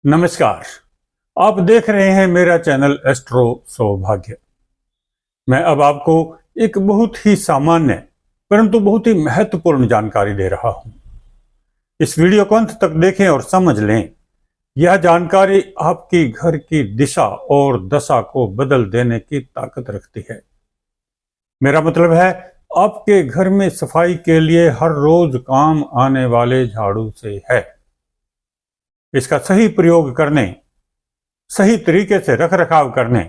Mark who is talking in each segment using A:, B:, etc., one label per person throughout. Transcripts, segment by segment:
A: नमस्कार। आप देख रहे हैं मेरा चैनल एस्ट्रो सौभाग्य। मैं अब आपको एक बहुत ही सामान्य परंतु बहुत ही महत्वपूर्ण जानकारी दे रहा हूं। इस वीडियो को अंत तक देखें और समझ लें। यह जानकारी आपकी घर की दिशा और दशा को बदल देने की ताकत रखती है। मेरा मतलब है आपके घर में सफाई के लिए हर रोज काम आने वाले झाड़ू से है। इसका सही प्रयोग करने, सही तरीके से रख रखाव करने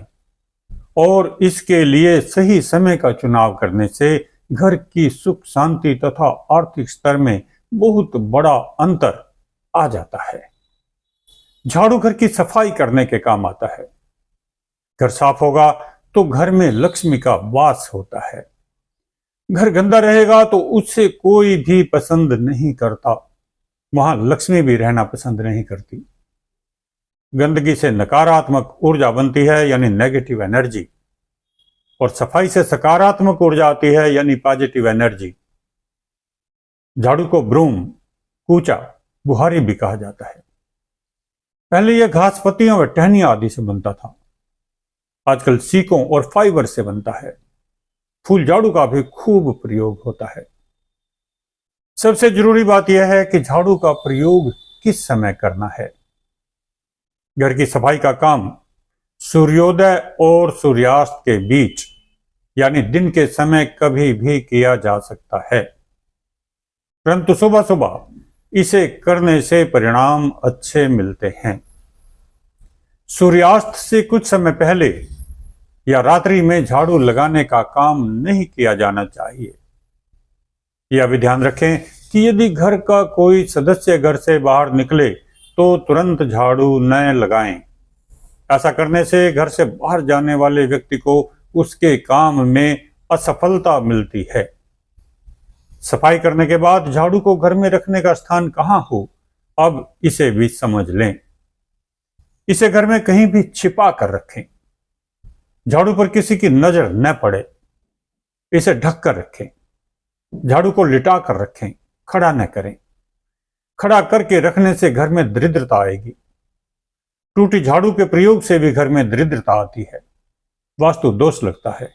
A: और इसके लिए सही समय का चुनाव करने से घर की सुख शांति तथा आर्थिक स्तर में बहुत बड़ा अंतर आ जाता है। झाड़ू घर की सफाई करने के काम आता है। घर साफ होगा तो घर में लक्ष्मी का वास होता है। घर गंदा रहेगा तो उससे कोई भी पसंद नहीं करता। वहां लक्ष्मी भी रहना पसंद नहीं करती। गंदगी से नकारात्मक ऊर्जा बनती है यानी नेगेटिव एनर्जी, और सफाई से सकारात्मक ऊर्जा आती है यानी पॉजिटिव एनर्जी। झाड़ू को ब्रूम, कूचा, बुहारी भी कहा जाता है। पहले यह घास पत्तियों व टहनियां आदि से बनता था। आजकल सीकों और फाइबर से बनता है। फूल झाड़ू का भी खूब प्रयोग होता है। सबसे जरूरी बात यह है कि झाड़ू का प्रयोग किस समय करना है। घर की सफाई का काम सूर्योदय और सूर्यास्त के बीच यानी दिन के समय कभी भी किया जा सकता है, परंतु सुबह सुबह इसे करने से परिणाम अच्छे मिलते हैं। सूर्यास्त से कुछ समय पहले या रात्रि में झाड़ू लगाने का काम नहीं किया जाना चाहिए। यह भी ध्यान रखें कि यदि घर का कोई सदस्य घर से बाहर निकले तो तुरंत झाड़ू न लगाएं। ऐसा करने से घर से बाहर जाने वाले व्यक्ति को उसके काम में असफलता मिलती है। सफाई करने के बाद झाड़ू को घर में रखने का स्थान कहां हो, अब इसे भी समझ लें। इसे घर में कहीं भी छिपा कर रखें। झाड़ू पर किसी की नजर न पड़े। इसे ढक कर रखें। झाड़ू को लिटा कर रखें, खड़ा न करें। खड़ा करके रखने से घर में दरिद्रता आएगी। टूटी झाड़ू के प्रयोग से भी घर में दरिद्रता आती है, वास्तु दोष लगता है।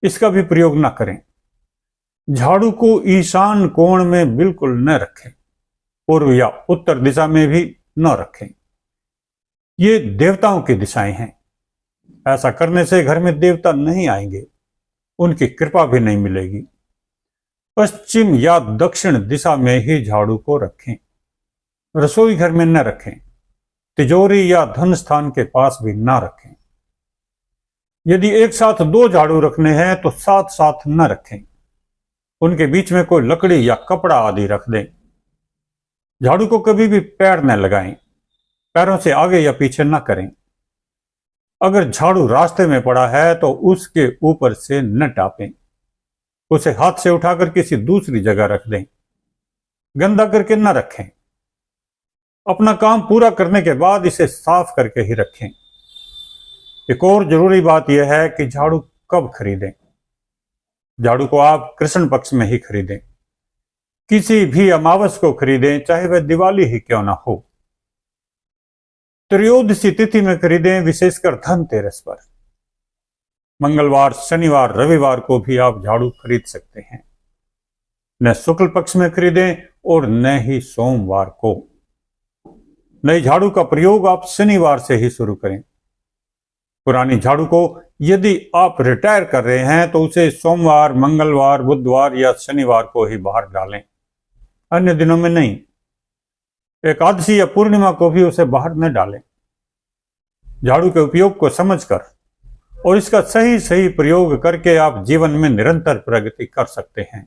A: इसका भी प्रयोग न करें। झाड़ू को ईशान कोण में बिल्कुल न रखें। पूर्व या उत्तर दिशा में भी न रखें। ये देवताओं की दिशाएं हैं। ऐसा करने से घर में देवता नहीं आएंगे, उनकी कृपा भी नहीं मिलेगी। पश्चिम या दक्षिण दिशा में ही झाड़ू को रखें। रसोई घर में न रखें। तिजोरी या धन स्थान के पास भी ना रखें। यदि एक साथ दो झाड़ू रखने हैं तो साथ साथ न रखें। उनके बीच में कोई लकड़ी या कपड़ा आदि रख दें। झाड़ू को कभी भी पैर न लगाएं। पैरों से आगे या पीछे न करें। अगर झाड़ू रास्ते में पड़ा है तो उसके ऊपर से न टापें। उसे हाथ से उठाकर किसी दूसरी जगह रख दें। गंदा करके न रखें। अपना काम पूरा करने के बाद इसे साफ करके ही रखें। एक और जरूरी बात यह है कि झाड़ू कब खरीदें। झाड़ू को आप कृष्ण पक्ष में ही खरीदें। किसी भी अमावस को खरीदें, चाहे वह दिवाली ही क्यों ना हो। त्रयोदशी तिथि में खरीदें, विशेषकर धनतेरस पर। मंगलवार, शनिवार, रविवार को भी आप झाड़ू खरीद सकते हैं। न शुक्ल पक्ष में खरीदें और न ही सोमवार को। नई झाड़ू का प्रयोग आप शनिवार से ही शुरू करें। पुरानी झाड़ू को यदि आप रिटायर कर रहे हैं तो उसे सोमवार, मंगलवार, बुधवार या शनिवार को ही बाहर डालें, अन्य दिनों में नहीं। एकादशी या पूर्णिमा को भी उसे बाहर न डालें। झाड़ू के उपयोग को समझकर और इसका सही सही प्रयोग करके आप जीवन में निरंतर प्रगति कर सकते हैं।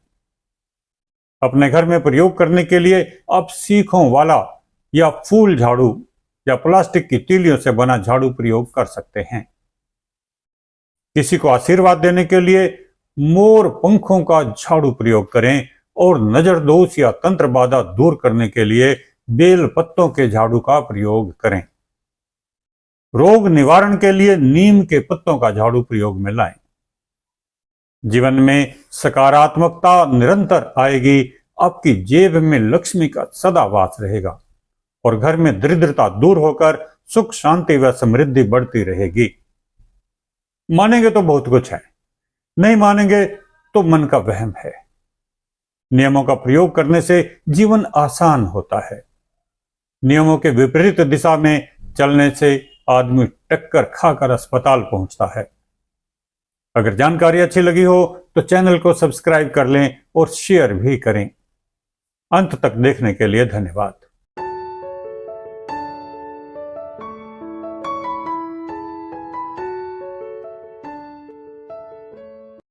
A: अपने घर में प्रयोग करने के लिए आप सीखों वाला या फूल झाड़ू या प्लास्टिक की तीलियों से बना झाड़ू प्रयोग कर सकते हैं। किसी को आशीर्वाद देने के लिए मोर पंखों का झाड़ू प्रयोग करें और नजर दोष या तंत्र बाधा दूर करने के लिए बेल पत्तों के झाड़ू का प्रयोग करें। रोग निवारण के लिए नीम के पत्तों का झाड़ू प्रयोग में लाएं। जीवन में सकारात्मकता निरंतर आएगी। आपकी जेब में लक्ष्मी का सदा वास रहेगा और घर में दरिद्रता दूर होकर सुख शांति व समृद्धि बढ़ती रहेगी। मानेंगे तो बहुत कुछ है, नहीं मानेंगे तो मन का वहम है। नियमों का प्रयोग करने से जीवन आसान होता है। नियमों के विपरीत दिशा में चलने से आदमी टक्कर खाकर अस्पताल पहुंचता है। अगर जानकारी अच्छी लगी हो तो चैनल को सब्सक्राइब कर लें और शेयर भी करें। अंत तक देखने के लिए धन्यवाद।